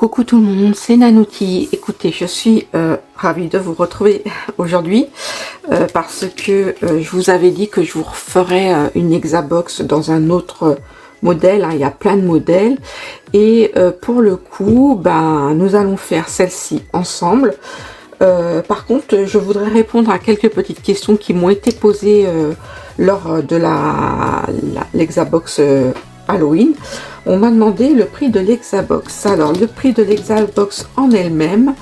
Coucou tout le monde, c'est Nanouti. Écoutez, je suis ravie de vous retrouver aujourd'hui parce que je vous avais dit que je vous referais une Hexabox dans un autre modèle. Il y a plein de modèles et pour le coup, nous allons faire celle-ci ensemble. Par contre, je voudrais répondre à quelques petites questions qui m'ont été posées lors de l'Hexabox Halloween. On m'a demandé le prix de l'Hexabox. Alors, le prix de l'Hexabox en elle-même,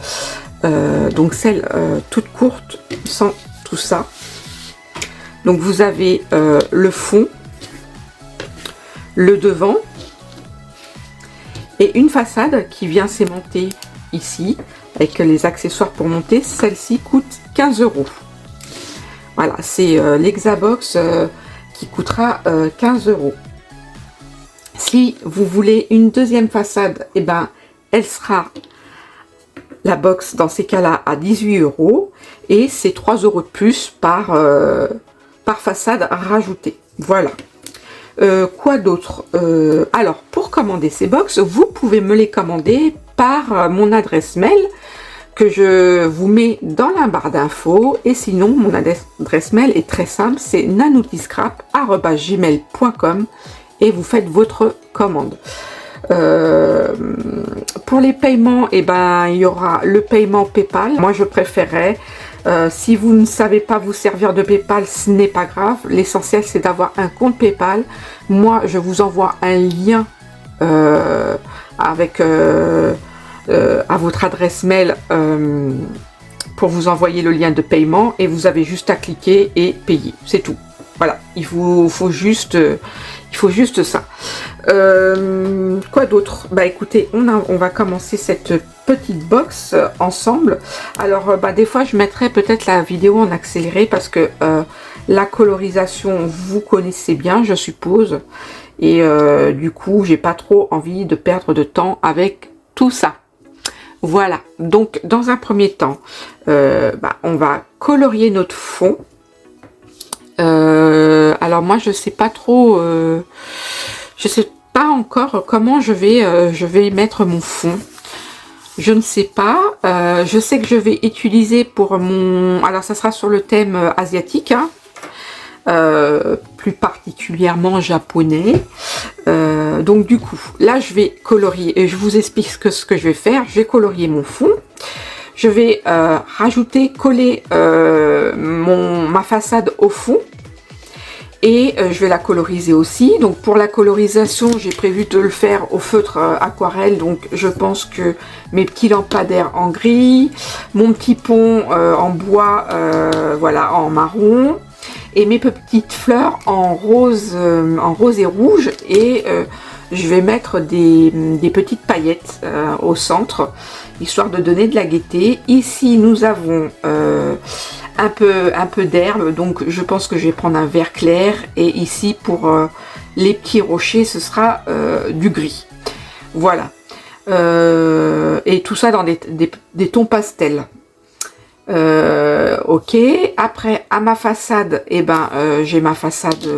donc celle toute courte, sans tout ça. Donc, vous avez le fond, le devant et une façade qui vient s'aimanter ici avec les accessoires pour monter. Celle-ci coûte 15 €. Voilà, c'est l'Hexabox qui coûtera 15 €. Si vous voulez une deuxième façade, elle sera la box dans ces cas-là à 18 € et c'est 3 € de plus par façade rajoutée. Voilà. Quoi d'autre? Alors, pour commander ces box, vous pouvez me les commander par mon adresse mail que je vous mets dans la barre d'infos. Et sinon, mon adresse mail est très simple, c'est nanoutiscrap@gmail.com et vous faites votre commande. Pour les paiements, il y aura le paiement PayPal. Moi, je préférerais. Si vous ne savez pas vous servir de PayPal, ce n'est pas grave. L'essentiel, c'est d'avoir un compte PayPal. Moi, je vous envoie un lien avec à votre adresse mail pour vous envoyer le lien de paiement et vous avez juste à cliquer et payer. C'est tout. Voilà, il faut juste ça. Quoi d'autre? Écoutez, on va commencer cette petite box ensemble. Alors, des fois, je mettrai peut-être la vidéo en accéléré parce que la colorisation, vous connaissez bien, je suppose. Et du coup, j'ai pas trop envie de perdre de temps avec tout ça. Voilà, donc dans un premier temps, on va colorier notre fond. Alors moi je sais pas trop, je sais pas encore comment je vais mettre mon fond. Je ne sais pas. Je sais que je vais utiliser pour mon, alors ça sera sur le thème asiatique, plus particulièrement japonais. Donc du coup, là je vais colorier et je vous explique ce que je vais faire. Je vais colorier mon fond. Je vais coller ma façade au fond et je vais la coloriser aussi. Donc pour la colorisation, j'ai prévu de le faire au feutre aquarelle. Donc je pense que mes petits lampadaires en gris, mon petit pont en bois, voilà, en marron, et mes petites fleurs en rose et rouge. Et je vais mettre des petites paillettes au centre, histoire de donner de la gaieté. Ici, nous avons un peu d'herbe, donc je pense que je vais prendre un vert clair. Et ici, pour les petits rochers, ce sera du gris. Voilà. Et tout ça dans des tons pastels. Ok. Après, à ma façade, j'ai ma façade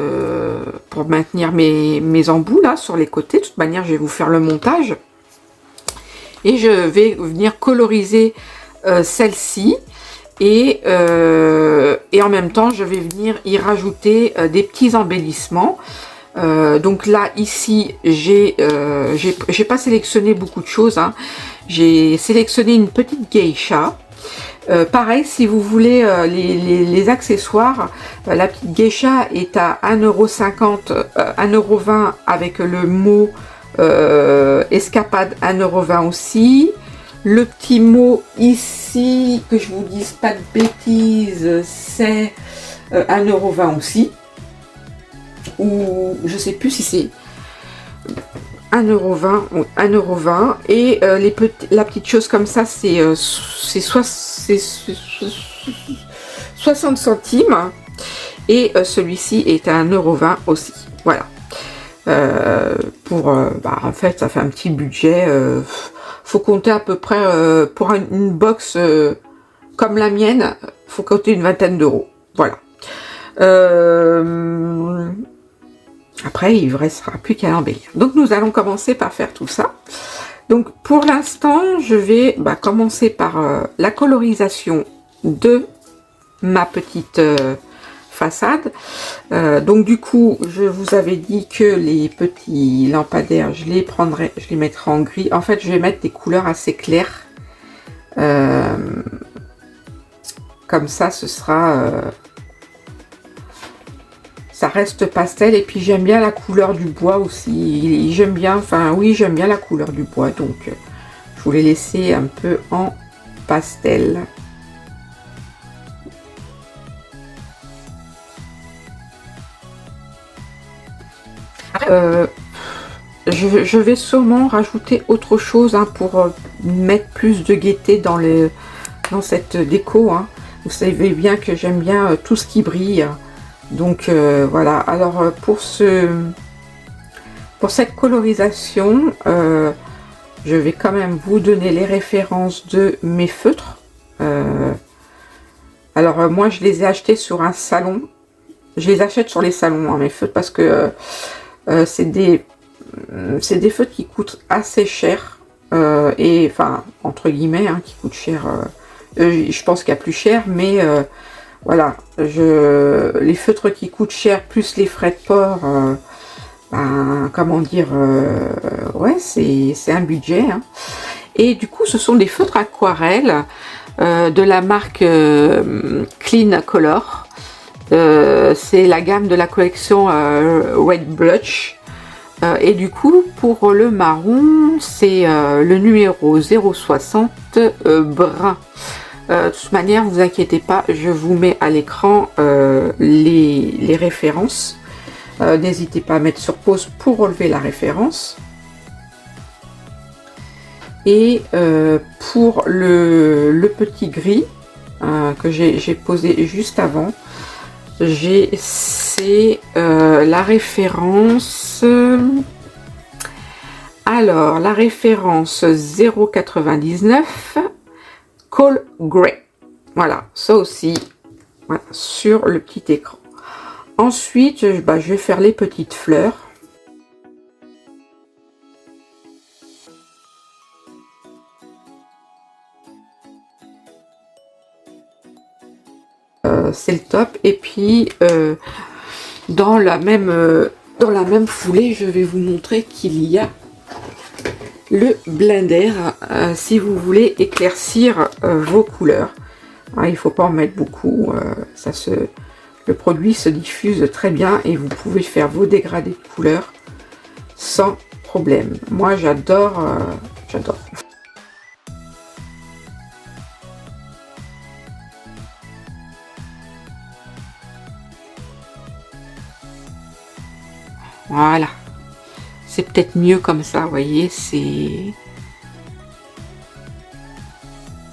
pour maintenir mes embouts là sur les côtés. De toute manière, je vais vous faire le montage. Et je vais venir coloriser celle-ci et en même temps je vais venir y rajouter des petits embellissements. Donc là ici j'ai pas sélectionné beaucoup de choses, j'ai sélectionné une petite geisha. Pareil, si vous voulez les accessoires, la petite geisha est à 1,50 €, 1,20 € avec le mot escapade, 1,20 € aussi. Le petit mot ici, que je vous dise pas de bêtises, c'est 1,20 € aussi. Ou je sais plus si c'est 1,20 € ou 1,20 €. Et la petite chose comme ça, c'est 60 centimes. Et celui-ci est à 1,20 € aussi. Voilà. En fait, ça fait un petit budget. Faut compter à peu près pour une box comme la mienne, faut compter une vingtaine d'euros. Voilà. Après, il ne restera plus qu'à l'embellir. Donc, nous allons commencer par faire tout ça. Donc pour l'instant, je vais commencer par la colorisation de ma petite façade. Donc du coup, je vous avais dit que les petits lampadaires, je les mettrai en gris. En fait, je vais mettre des couleurs assez claires. Comme ça, ce sera... ça reste pastel. Et puis j'aime bien la couleur du bois aussi. J'aime bien, enfin oui, j'aime bien la couleur du bois. Donc je voulais laisser un peu en pastel. Je vais sûrement rajouter autre chose pour mettre plus de gaieté dans cette déco. Vous savez bien que j'aime bien tout ce qui brille. Donc voilà. Alors pour cette colorisation, je vais quand même vous donner les références de mes feutres. Alors moi je les ai achetés sur un salon. Je les achète sur les salons, mes feutres, parce que c'est des feutres qui coûtent assez cher, et enfin entre guillemets qui coûtent cher. Je pense qu'il y a plus cher, mais voilà, les feutres qui coûtent cher plus les frais de port, comment dire, ouais, c'est un budget. Et du coup, ce sont des feutres aquarelles de la marque Clean Color. C'est la gamme de la collection Red Blush. Et du coup, pour le marron, c'est le numéro 060 brun. De toute manière, vous inquiétez pas, je vous mets à l'écran les références. N'hésitez pas à mettre sur pause pour relever la référence. Et pour le petit gris que j'ai posé juste avant, c'est la référence. Alors, la référence 0,99 Coal Grey. Voilà, ça aussi, voilà, sur le petit écran. Ensuite, je vais faire les petites fleurs. C'est le top. Et puis, dans la même foulée, je vais vous montrer qu'il y a le blender si vous voulez éclaircir vos couleurs. Il ne faut pas en mettre beaucoup, le produit se diffuse très bien et vous pouvez faire vos dégradés de couleurs sans problème. Moi j'adore, j'adore. Voilà, c'est peut-être mieux comme ça, vous voyez, c'est...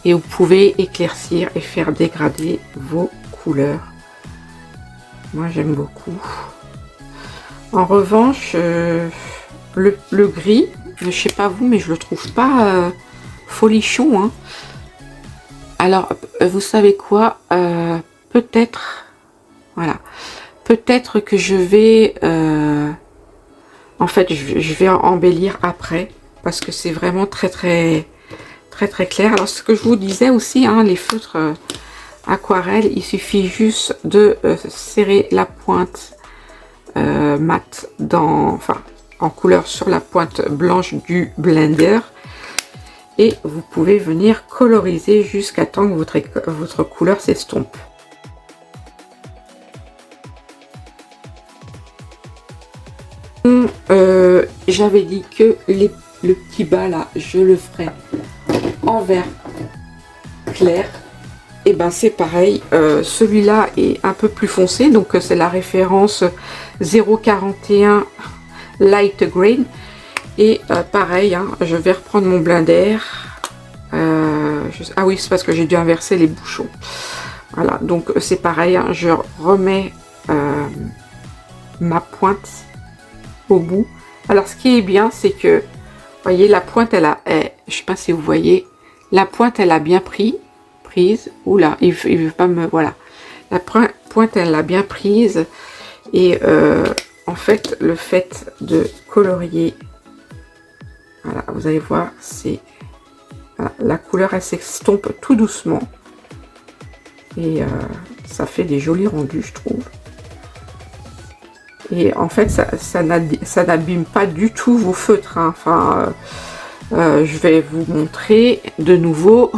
Et vous pouvez éclaircir et faire dégrader vos couleurs. Moi j'aime beaucoup. En revanche, le gris, je sais pas vous, mais je le trouve pas folichon. Alors, vous savez quoi, peut-être, voilà, peut-être que je vais... en fait, je vais embellir après, parce que c'est vraiment très très clair. Alors, ce que je vous disais aussi, les feutres aquarelle, il suffit juste de serrer la pointe mat en couleur sur la pointe blanche du blender, et vous pouvez venir coloriser jusqu'à temps que votre couleur s'estompe. J'avais dit que le petit bas là, je le ferai en vert clair. Et ben c'est pareil, celui-là est un peu plus foncé, donc c'est la référence 0,41 light green. Et pareil, je vais reprendre mon blender. Ah oui, c'est parce que j'ai dû inverser les bouchons. Voilà, donc c'est pareil, je remets ma pointe au bout. Alors ce qui est bien, c'est que, vous voyez, la pointe, je sais pas si vous voyez, la pointe, elle a bien prise. Oula, il veut pas me... Voilà. La pointe, elle l'a bien prise. Et en fait, le fait de colorier Voilà, vous allez voir, c'est voilà, la couleur, elle s'estompe tout doucement. Et ça fait des jolis rendus, je trouve. Et en fait, ça n'abîme pas du tout vos feutres. Hein. Enfin, je vais vous montrer de nouveau.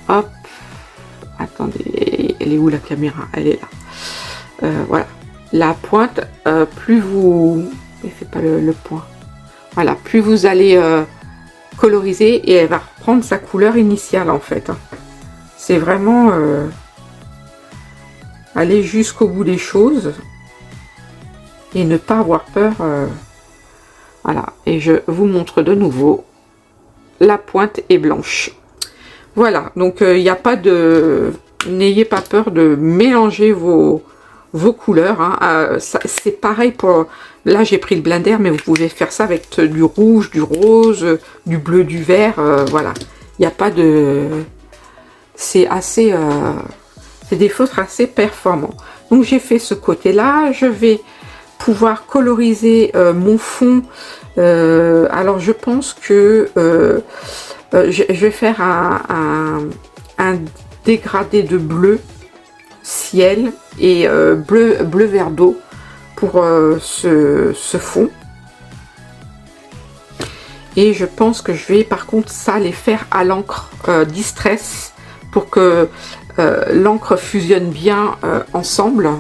Hop. Attendez, elle est où la caméra? Elle est là. Voilà. La pointe, plus vous... Ne faites pas le point. Voilà, plus vous allez coloriser et elle va reprendre sa couleur initiale en fait. Hein. C'est vraiment aller jusqu'au bout des choses et ne pas avoir peur. Voilà, et je vous montre de nouveau. La pointe est blanche. Voilà, donc il n'y a pas de... N'ayez pas peur de mélanger vos couleurs. Hein. C'est pareil pour... Là, j'ai pris le Blender, mais vous pouvez faire ça avec du rouge, du rose, du bleu, du vert. Voilà, il n'y a pas de... C'est assez... c'est des feutres assez performants. Donc, j'ai fait ce côté-là. Je vais pouvoir coloriser mon fond. Alors, je pense que... je vais faire un dégradé de bleu ciel et bleu vert d'eau pour ce fond. Et je pense que je vais par contre ça les faire à l'encre Distress pour que l'encre fusionne bien ensemble.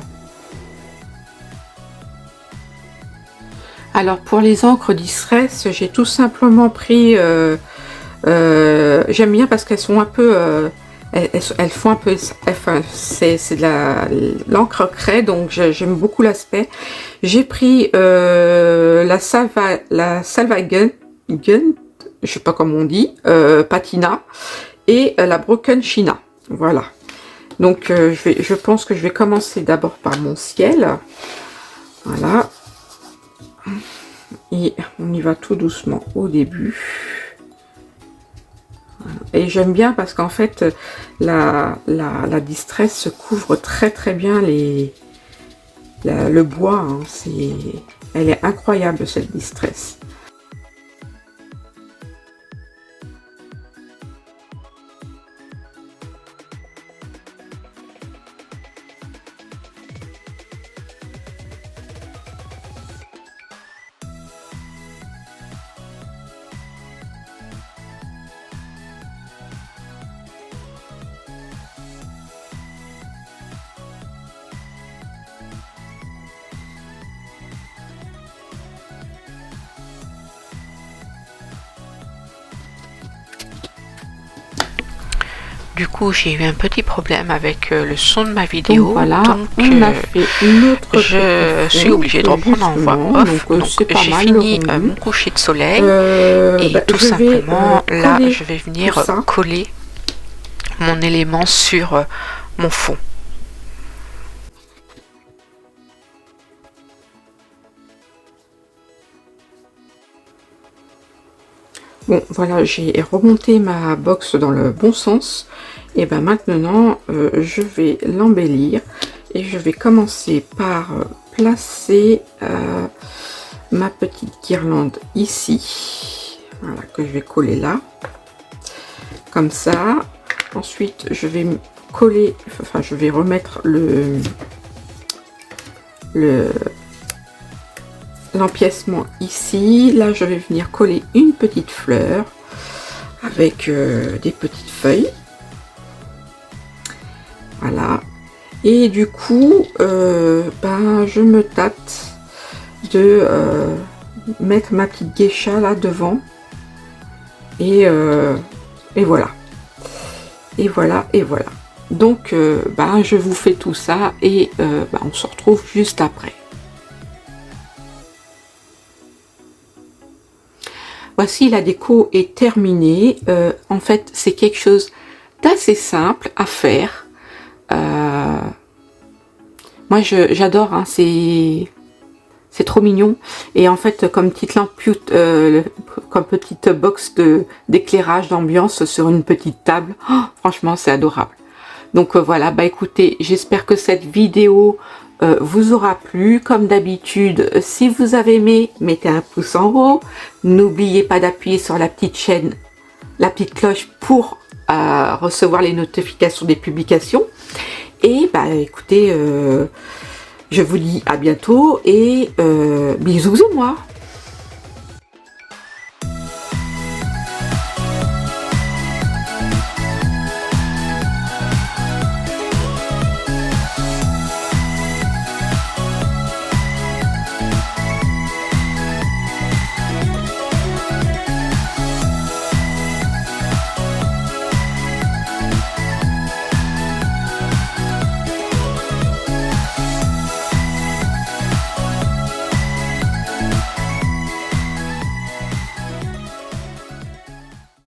Alors pour les encres Distress, j'ai tout simplement pris j'aime bien parce qu'elles sont un peu elles font un peu, enfin c'est de l'encre craie, donc j'aime beaucoup l'aspect. J'ai pris la Salvagun, je sais pas comment on dit, Patina, et la Broken China. Voilà. Donc je pense que je vais commencer d'abord par mon ciel. Voilà. Et on y va tout doucement au début. Et j'aime bien parce qu'en fait la Distress couvre très bien le bois. Hein. Elle est incroyable cette Distress. Du coup, j'ai eu un petit problème avec le son de ma vidéo, donc, voilà, donc on a fait une autre je suis obligée de reprendre en voix off. Donc j'ai fini mon coucher de soleil et tout simplement là, je vais venir coller mon élément sur mon fond. Bon, voilà, j'ai remonté ma box dans le bon sens. Et ben maintenant, je vais l'embellir. Et je vais commencer par placer ma petite guirlande ici. Voilà, que je vais coller là. Comme ça. Ensuite, je vais coller, enfin, je vais remettre l'empiècement ici. Là, je vais venir coller une petite fleur avec des petites feuilles. Voilà. Et du coup, ben, je me tâte de mettre ma petite geisha là devant. Et voilà. Et voilà, et voilà. Donc, ben, je vous fais tout ça et ben, on se retrouve juste après. Voici, la déco est terminée. En fait, c'est quelque chose d'assez simple à faire. Moi, j'adore. Hein, c'est trop mignon. Et en fait, comme petite lampe, comme petite box d'éclairage d'ambiance sur une petite table. Oh, franchement, c'est adorable. Donc voilà. Bah écoutez, j'espère que cette vidéo vous aura plu. Comme d'habitude, si vous avez aimé, mettez un pouce en haut. N'oubliez pas d'appuyer sur la petite chaîne, la petite cloche pour recevoir les notifications des publications. Et bah écoutez, je vous dis à bientôt et bisous moi.